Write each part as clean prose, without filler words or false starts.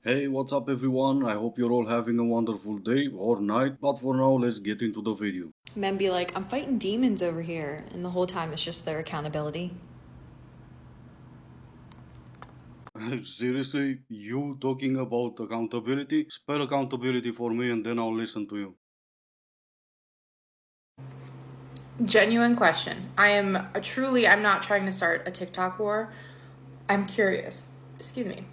Hey, what's up everyone? I hope you're all having a wonderful day or night, but for now, let's get into the video. Men be like, I'm fighting demons over here, and the whole time it's just their accountability. Seriously, you talking about accountability? Spell accountability for me and then I'll listen to you. Genuine question. I'm not trying to start a TikTok war. I'm curious. Excuse me.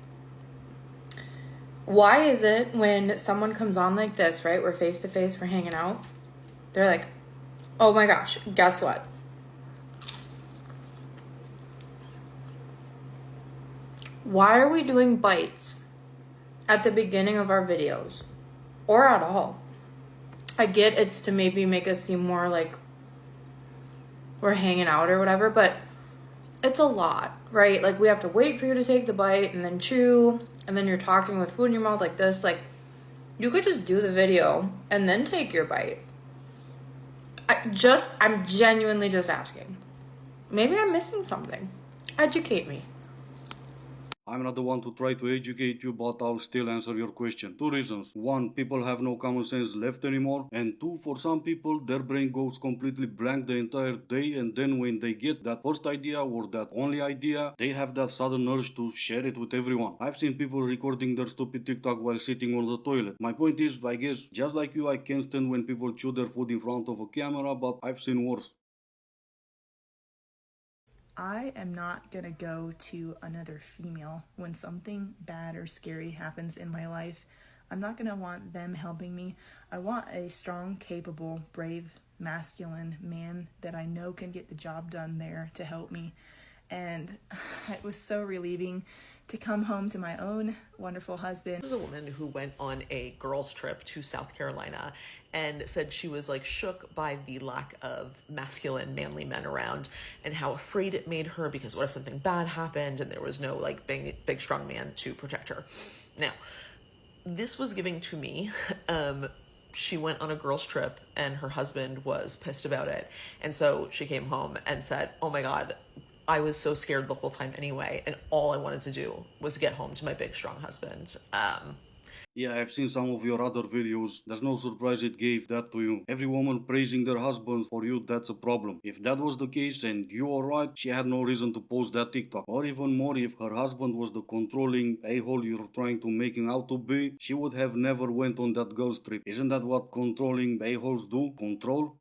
Why is it when someone comes on like this, right? We're face to face, we're hanging out. They're like, oh my gosh, guess what? Why are we doing bites at the beginning of our videos? Or at all? I get it's to maybe make us seem more like we're hanging out or whatever, but it's a lot, right? Like, we have to wait for you to take the bite and then chew, and then you're talking with food in your mouth like this. Like, you could just do the video and then take your bite. I'm genuinely just asking. Maybe I'm missing something. Educate me. I'm not the one to try to educate you, but I'll still answer your question. Two reasons. One, people have no common sense left anymore. And two, for some people, their brain goes completely blank the entire day. And then when they get that first idea or that only idea, they have that sudden urge to share it with everyone. I've seen people recording their stupid TikTok while sitting on the toilet. My point is, I guess, just like you, I can't stand when people chew their food in front of a camera, but I've seen worse. I am not gonna go to another female when something bad or scary happens in my life. I'm not gonna want them helping me. I want a strong, capable, brave, masculine man that I know can get the job done there to help me. And it was so relieving to come home to my own wonderful husband. This is a woman who went on a girls' trip to South Carolina and said she was like shook by the lack of masculine, manly men around and how afraid it made her because what if something bad happened and there was no like big strong man to protect her. Now, this was giving to me. She went on a girls' trip and her husband was pissed about it. And so she came home and said, oh my God, I was so scared the whole time anyway, and all I wanted to do was get home to my big, strong husband. Yeah, I've seen some of your other videos. There's no surprise it gave that to you. Every woman praising their husband, for you, that's a problem. If that was the case and you are right, she had no reason to post that TikTok. Or even more, if her husband was the controlling a-hole you're trying to make him out to be, she would have never went on that girl's trip. Isn't that what controlling a-holes do? Control?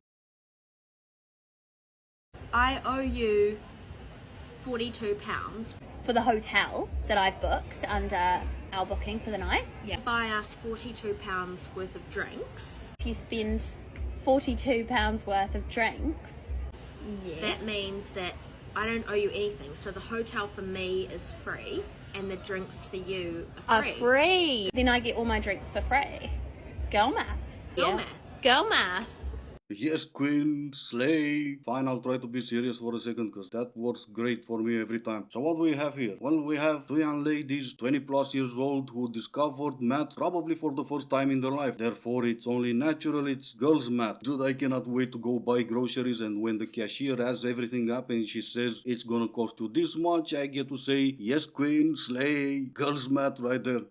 I owe you £42. For the hotel that I've booked under our booking for the night. Yeah. Buy us £42 worth of drinks. If you spend £42 worth of drinks, Yes. That means that I don't owe you anything. So the hotel for me is free and the drinks for you are free. Then I get all my drinks for free. Girl math. Girl math. Girl math. Yes, Queen, slay. Fine, I'll try to be serious for a second because that works great for me every time. So what do we have here? Well, we have two young ladies, 20 plus years old, who discovered math probably for the first time in their life. Therefore, it's only natural, it's girls' math. Dude, I cannot wait to go buy groceries, and when the cashier has everything up and she says it's gonna cost you this much, I get to say, yes, Queen, slay. Girls' math right there.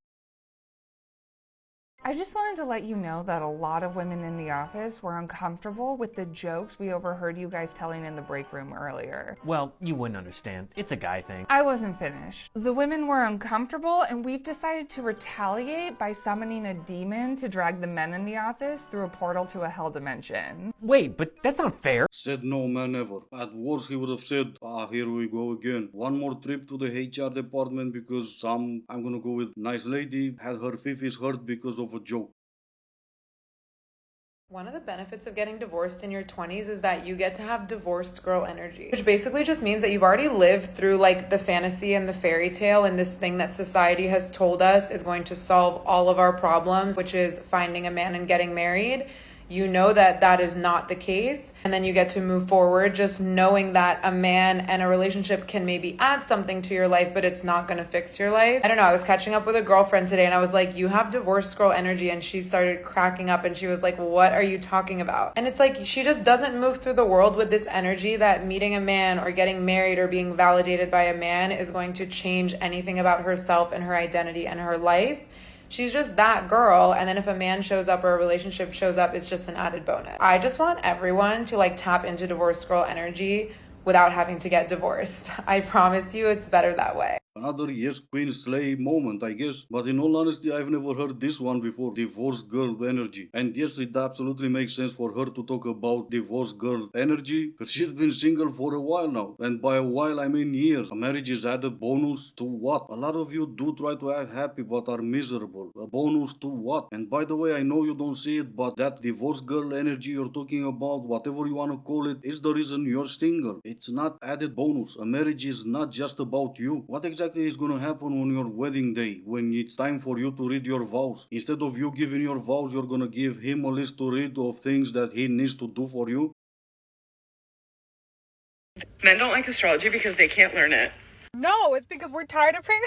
I just wanted to let you know that a lot of women in the office were uncomfortable with the jokes we overheard you guys telling in the break room earlier. Well, you wouldn't understand. It's a guy thing. I wasn't finished. The women were uncomfortable, and we've decided to retaliate by summoning a demon to drag the men in the office through a portal to a hell dimension. Wait, but that's not fair. Said no man ever. At worst, he would have said, here we go again. One more trip to the HR department because I'm gonna go with nice lady, had her fifis hurt because of a joke. One of the benefits of getting divorced in your 20s is that you get to have divorced girl energy, which basically just means that you've already lived through like the fantasy and the fairy tale and this thing that society has told us is going to solve all of our problems, which is finding a man and getting married. You know that that is not the case. And then you get to move forward just knowing that a man and a relationship can maybe add something to your life, but it's not going to fix your life. I don't know. I was catching up with a girlfriend today and I was like, you have divorced girl energy. And she started cracking up and she was like, what are you talking about? And it's like, she just doesn't move through the world with this energy that meeting a man or getting married or being validated by a man is going to change anything about herself and her identity and her life. She's just that girl. And then if a man shows up or a relationship shows up, it's just an added bonus. I just want everyone to like tap into divorced girl energy without having to get divorced. I promise you it's better that way. Another yes queen slay moment, I guess. But in all honesty, I've never heard this one before. Divorced girl energy. And yes, it absolutely makes sense for her to talk about divorced girl energy, because she's been single for a while now. And by a while, I mean years. A marriage is added bonus to what? A lot of you do try to act happy but are miserable. A bonus to what? And by the way, I know you don't see it, but that divorced girl energy you're talking about, whatever you want to call it, is the reason you're single. It's not added bonus. A marriage is not just about you. What exactly is going to happen on your wedding day when it's time for you to read your vows? Instead of you giving your vows, you're going to give him a list to read of things that he needs to do for you. Men don't like astrology because they can't learn it. No, it's because we're tired of praying.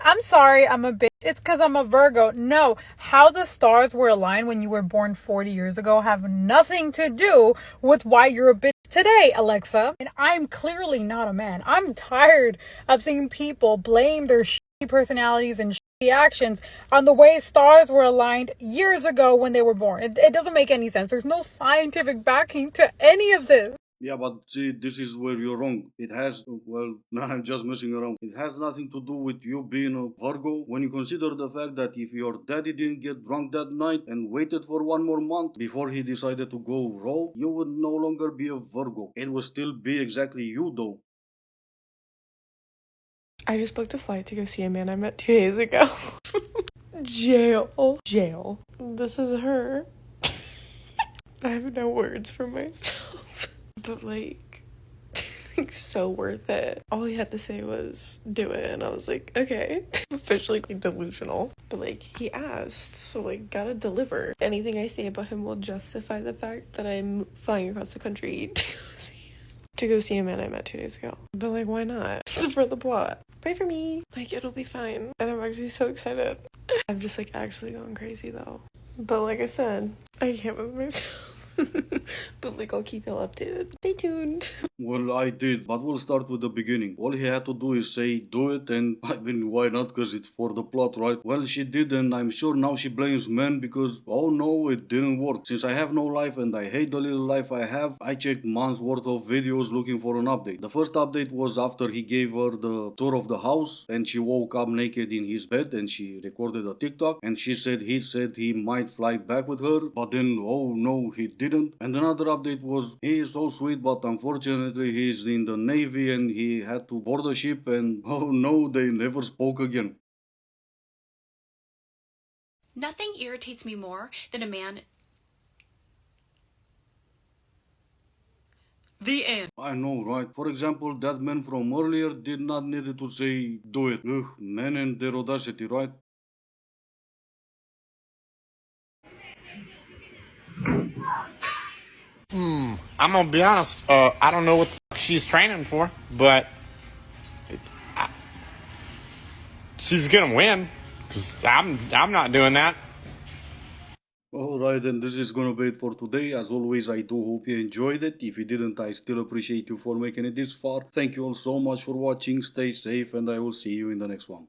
I'm sorry, I'm a bitch. It's because I'm a Virgo. No, how the stars were aligned when you were born 40 years ago have nothing to do with why you're a bitch today, Alexa. And I'm clearly not a man. I'm tired of seeing people blame their shitty personalities and shitty actions on the way stars were aligned years ago when they were born. It doesn't make any sense. There's no scientific backing to any of this. Yeah, but see, this is where you're wrong. It has, well, no, I'm just messing around. It has nothing to do with you being a Virgo. When you consider the fact that if your daddy didn't get drunk that night and waited for one more month before he decided to go raw, you would no longer be a Virgo. It would still be exactly you, though. I just booked a flight to go see a man I met 2 days ago. Jail. This is her. I have no words for myself. But like so worth it. All he had to say was do it, and I was like, okay. Officially like delusional. But like he asked, so like gotta deliver. Anything I say about him will justify the fact that I'm flying across the country to go see a man I met 2 days ago. But like why not? It's for the plot. Pray for me. Like it'll be fine. And I'm actually so excited. I'm just like actually going crazy though. But like I said, I can't with myself. But like I'll keep y'all updated. Stay tuned. Well, I did, but we'll start with the beginning. All he had to do is say, do it, and I mean, why not? Because it's for the plot, right? Well, she did, and I'm sure now she blames men because, oh no, it didn't work. Since I have no life and I hate the little life I have, I checked months worth of videos looking for an update. The first update was after he gave her the tour of the house, and she woke up naked in his bed, and she recorded a TikTok, and she said he might fly back with her, but then, oh no, he didn't. And another update was, he is so sweet, but unfortunately, he's in the Navy and he had to board the ship, and oh no, they never spoke again. Nothing irritates me more than a man. The end. I know, right? For example, that man from earlier did not need to say, do it. Ugh, men and their audacity, right? I'm gonna be honest, I don't know what the fuck she's training for, but she's gonna win, because I'm not doing that. Alright, and this is gonna be it for today. As always, I do hope you enjoyed it. If you didn't, I still appreciate you for making it this far. Thank you all so much for watching. Stay safe, and I will see you in the next one.